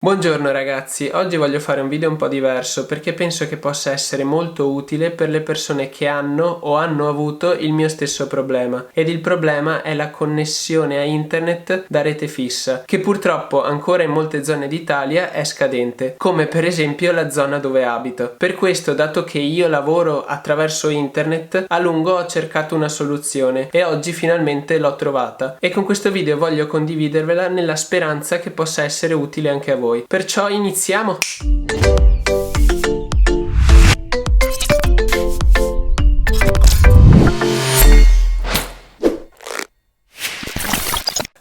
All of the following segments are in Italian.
Buongiorno ragazzi, oggi voglio fare un video un po' diverso perché penso che possa essere molto utile per le persone che hanno o hanno avuto il mio stesso problema, ed il problema è la connessione a internet da rete fissa, che purtroppo ancora in molte zone d'Italia è scadente, come per esempio la zona dove abito. Per questo, dato che io lavoro attraverso internet, a lungo ho cercato una soluzione e oggi finalmente l'ho trovata, e con questo video voglio condividervela nella speranza che possa essere utile anche a voi. Perciò iniziamo!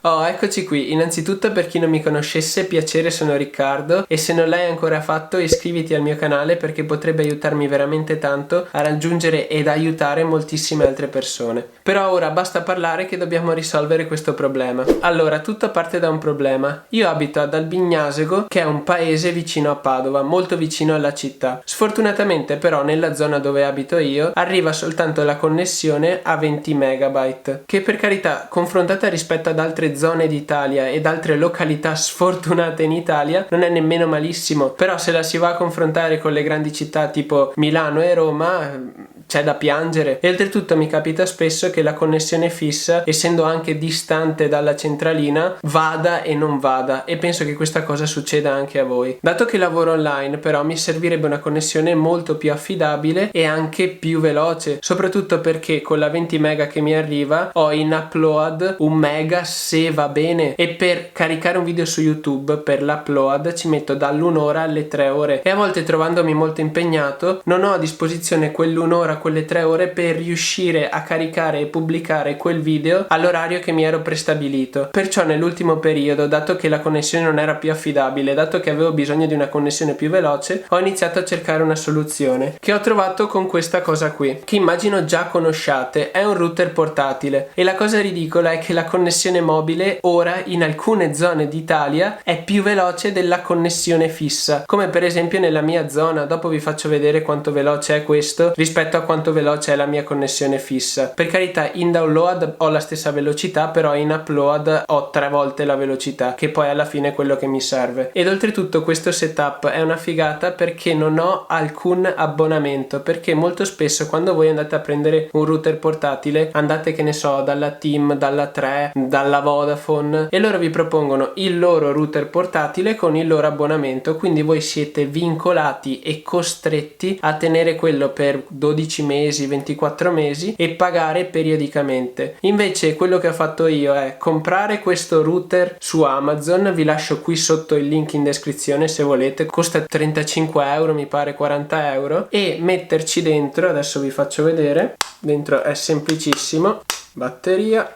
Oh, eccoci qui. Innanzitutto, per chi non mi conoscesse, piacere, sono Riccardo, e se non l'hai ancora fatto iscriviti al mio canale perché potrebbe aiutarmi veramente tanto a raggiungere ed aiutare moltissime altre persone. Però ora basta parlare che dobbiamo risolvere questo problema. Allora, tutto parte da un problema. Io abito ad Albignasego, che è un paese vicino a Padova, molto vicino alla città. Sfortunatamente però nella zona dove abito io arriva soltanto la connessione a 20 megabyte, che per carità, confrontata rispetto ad altre zone d'Italia ed altre località sfortunate in Italia, non è nemmeno malissimo. Però se la si va a confrontare con le grandi città tipo Milano e Roma, c'è da piangere. E oltretutto mi capita spesso che la connessione fissa, essendo anche distante dalla centralina, vada e non vada, e penso che questa cosa succeda anche a voi. Dato che lavoro online, però, mi servirebbe una connessione molto più affidabile e anche più veloce, soprattutto perché con la 20 mega che mi arriva ho in upload 1 mega se va bene, e per caricare un video su YouTube per l'upload ci metto dall'1 ora alle 3 ore, e a volte, trovandomi molto impegnato, non ho a disposizione quell'1 ora, quelle 3 ore per riuscire a caricare e pubblicare quel video all'orario che mi ero prestabilito. Perciò nell'ultimo periodo, dato che la connessione non era più affidabile, dato che avevo bisogno di una connessione più veloce, ho iniziato a cercare una soluzione che ho trovato con questa cosa qui, che immagino già conosciate. È un router portatile, e la cosa ridicola è che la connessione mobile ora in alcune zone d'Italia è più veloce della connessione fissa, come per esempio nella mia zona. Dopo vi faccio vedere quanto veloce è questo rispetto a quanto veloce è la mia connessione fissa. Per carità, in download ho la stessa velocità, però in upload ho 3 volte la velocità, che poi alla fine è quello che mi serve. Ed oltretutto questo setup è una figata perché non ho alcun abbonamento, perché molto spesso quando voi andate a prendere un router portatile, andate, che ne so, dalla TIM, dalla 3, dalla Vodafone, e loro vi propongono il loro router portatile con il loro abbonamento, quindi voi siete vincolati e costretti a tenere quello per 12 mesi, 24 mesi, e pagare periodicamente. Invece quello che ho fatto io è comprare questo router su Amazon. Vi lascio qui sotto il link in descrizione se volete, costa 35 euro, mi pare 40 euro, e metterci dentro, adesso vi faccio vedere, dentro è semplicissimo, batteria,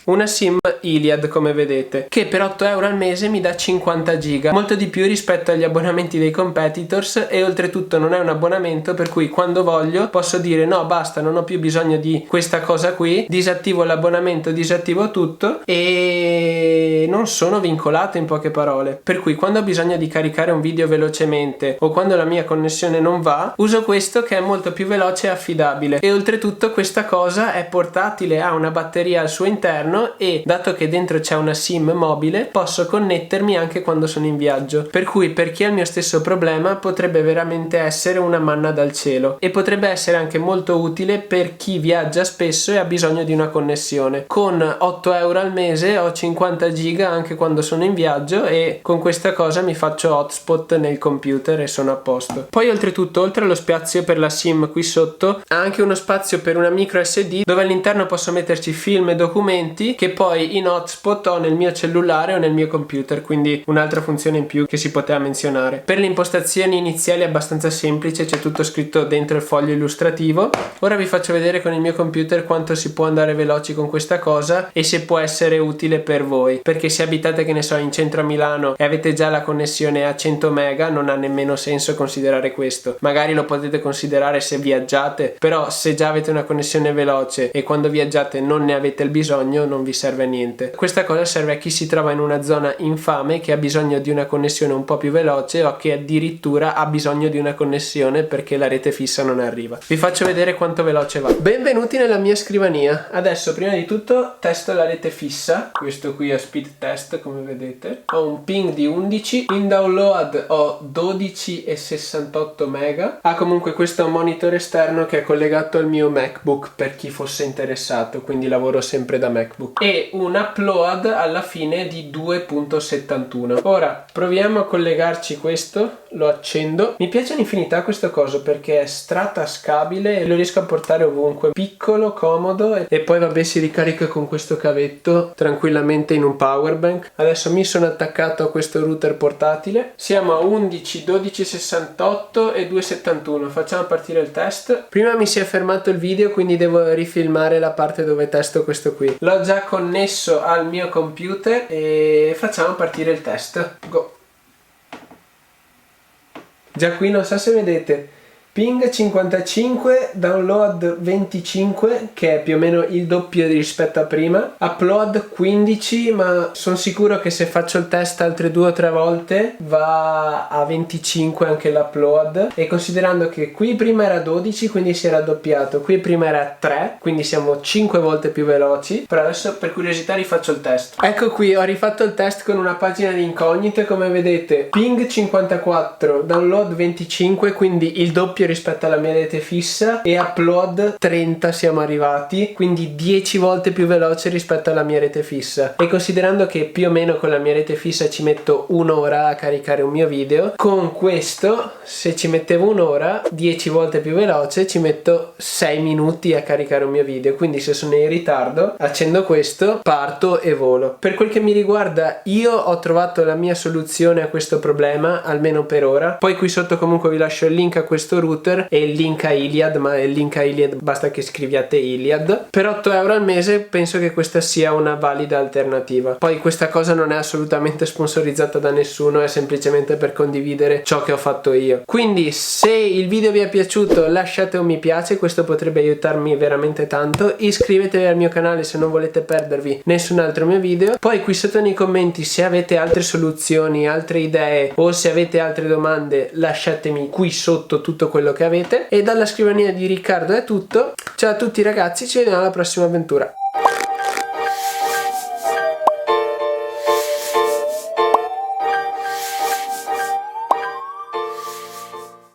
una SIM Iliad, come vedete, che per 8 euro al mese mi dà 50 giga, molto di più rispetto agli abbonamenti dei competitors. E oltretutto non è un abbonamento per cui quando voglio posso dire no, basta, non ho più bisogno di questa cosa qui, disattivo l'abbonamento, disattivo tutto, e non sono vincolato, in poche parole. Per cui quando ho bisogno di caricare un video velocemente o quando la mia connessione non va, uso questo, che è molto più veloce e affidabile. E oltretutto questa cosa è portatile, ha una batteria al suo interno, e dato che dentro c'è una SIM mobile posso connettermi anche quando sono in viaggio. Per cui per chi ha il mio stesso problema potrebbe veramente essere una manna dal cielo, e potrebbe essere anche molto utile per chi viaggia spesso e ha bisogno di una connessione. Con 8 euro al mese ho 50 giga anche quando sono in viaggio, e con questa cosa mi faccio hotspot nel computer e sono a posto. Poi oltretutto, oltre allo spazio per la SIM qui sotto, ha anche uno spazio per una micro SD dove all'interno posso metterci film e documenti che poi in hotspot ho nel mio cellulare o nel mio computer, quindi un'altra funzione in più che si poteva menzionare. Per le impostazioni iniziali è abbastanza semplice, c'è tutto scritto dentro il foglio illustrativo. Ora vi faccio vedere con il mio computer quanto si può andare veloci con questa cosa e se può essere utile per voi, perché se abitate, che ne so, in centro a Milano e avete già la connessione a 100 mega non ha nemmeno senso considerare questo. Magari lo potete considerare se viaggiate, però se già avete una connessione veloce e quando viaggiate non ne avete il bisogno, non vi serve a niente. Questa cosa serve a chi si trova in una zona infame, che ha bisogno di una connessione un po' più veloce o che addirittura ha bisogno di una connessione perché la rete fissa non arriva. Vi faccio vedere quanto veloce va. Benvenuti nella mia scrivania. Adesso prima di tutto testo la rete fissa. Questo qui è speed test, come vedete. Ho un ping di 11, in download ho 12,68 mega. Comunque questo è un monitor esterno che è collegato al mio MacBook per chi fosse interessato, quindi lavoro sempre da MacBook, e un upload alla fine di 2.71. ora proviamo a collegarci questo, lo accendo. Mi piace un'infinità questo coso perché è stratascabile e lo riesco a portare ovunque, piccolo, comodo, e poi vabbè si ricarica con questo cavetto tranquillamente in un power bank. Adesso mi sono attaccato a questo router portatile, siamo a 11, 12,68 e 2,71. facciamo partire il test. Prima mi si è fermato il video, quindi devo rifilmare la parte dove testo questo qui. L'ho già connesso al mio computer e facciamo partire il test. Go. Già qui non so se vedete, ping 55, download 25, che è più o meno il doppio rispetto a prima, upload 15, ma sono sicuro che se faccio il test altre 2 o 3 volte va a 25 anche l'upload. E considerando che qui prima era 12, quindi si è raddoppiato, qui prima era 3, quindi siamo 5 volte più veloci. Però adesso per curiosità rifaccio il test. Ecco qui, ho rifatto il test con una pagina di incognito, come vedete ping 54, download 25, quindi il doppio rispetto alla mia rete fissa, e upload 30 siamo arrivati, quindi 10 volte più veloce rispetto alla mia rete fissa. E considerando che più o meno con la mia rete fissa ci metto un'ora a caricare un mio video, con questo se ci mettevo un'ora, 10 volte più veloce, ci metto 6 minuti a caricare un mio video. Quindi se sono in ritardo accendo questo, parto e volo. Per quel che mi riguarda io ho trovato la mia soluzione a questo problema, almeno per ora. Poi qui sotto comunque vi lascio il link a questo router e il link a Iliad, ma il link a Iliad basta che scriviate Iliad. Per 8 euro al mese penso che questa sia una valida alternativa. Poi questa cosa non è assolutamente sponsorizzata da nessuno, è semplicemente per condividere ciò che ho fatto io. Quindi se il video vi è piaciuto lasciate un mi piace, questo potrebbe aiutarmi veramente tanto. Iscrivetevi al mio canale se non volete perdervi nessun altro mio video. Poi qui sotto nei commenti, se avete altre soluzioni, altre idee o se avete altre domande, lasciatemi qui sotto tutto quello che avete. E dalla scrivania di Riccardo è tutto. Ciao a tutti ragazzi, ci vediamo alla prossima avventura.